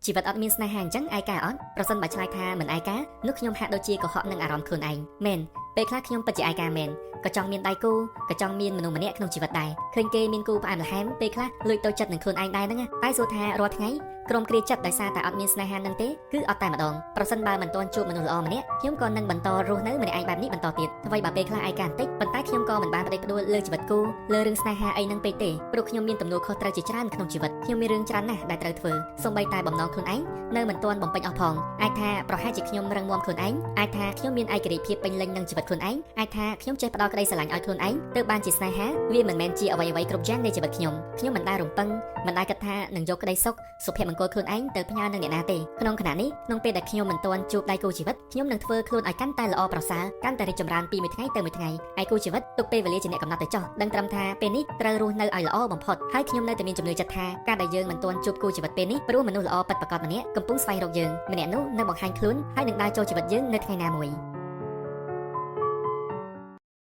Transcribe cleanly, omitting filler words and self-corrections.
ជីវិតអត់មានស្នេហាអញ្ចឹងឯកាអត់ប្រសិនបើឆ្លើយថាមិនឯកានោះខ្ញុំហាក់ដូចជាកុហកនឹងអារម្មណ៍ខ្លួនឯងមែនពេលខ្លះខ្ញុំពិតជាឯកាមែនក៏ចង់មានដៃគូក៏ចង់មានមនុស្សម្នាក់ក្នុងជីវិតដែរឃើញគេមានគូផ្អែមល្ហែមពេលខ្លះលួចទៅចិត្តនឹងខ្លួនឯងដែរហ្នឹងតែសួរថារាល់ថ្ងៃក្រុមគ្រាចិត្តដោយសារតែអត់មានស្នេហានឹងទេគឺអត់តែម្ដងប្រសិនបើមិនទាន់ជួបមនុស្សល្អម្នាក់ខ្ញុំក៏នឹងបន្តរស់នៅម្នាក់ឯងបែបនេះបន្តទៀតអ្វីបើពេលខ្លះឯកាបន្តិចប៉ុន្តែខ្ញុំក៏មិនបានប្តេជ្ញាផ្ដួលលើជីវិតគូលើរឿងស្នេហាអីហ្នឹងពេកទេព្រោះខ្ញុំមានទំនួលខុសត្រូវជាច្រើនក្នុងជីវិតខ្ញុំមានរឿងច្រើនណាស់ដែលត្រូវធ្វើសូម្បីតែបំណងខ្លួនឯងនៅមិនទាន់បំពេញអស់ផងអាចថាប្រហែលជាខ្ញុំរឹងមាំខ្លួនឯងអាចថាខ្ញុំមានឯករាជ្យភាពពេញលេញនឹងជីវិតខ្លួនឯងអាចថាខ្ញុំចេះផ្ដល់ក្តីស្រឡាញ់ឲ្យខ្លួនឯងទើបបានជាស្នេហាវាមិនមែនជាអ្វីៗគ្រប់យ៉ាងនៃជីវិតខ្ញុំមិនដែលរំពឹងមិនដែលគិតថានឹងយកក្តីសុខសុភមង្គលខ្លួនឯងទៅផ្ញើនឹងអ្នកណាទេក្នុងខណៈនេះក្នុងពេលដែលខ្ញុំមិនទាន់ជួបដៃគូជីវិតខ្ញុំនឹងធ្វើខ្លួនឲ្យកាន់តែល្អប្រសើរកាន់តែរីកចម្រើនពីមួយថ្ងៃទៅមួយថ្ងៃឯគូជីវិតទុកពេលវេលាជាអ្នកកំណត់ទៅចុះដឹងត្រឹមថាពេលនេះត្រូវរស់នៅឲ្យល្អបំផុតហើយខ្ញុំនៅតែមានជំនឿចិត្តថាការដែលយើងមិនទាន់ជួបគូជីវិតពេលនេះព្រោះមនុស្សល្អពិតប្រាកដម្នាក់កំពុងស្វែងរកយើងម្នាក់នោះនឹងបង្ហាញខ្លួនហើយនឹងដើរចូលជីវិតយើងនៅថ្ងៃណាមួយ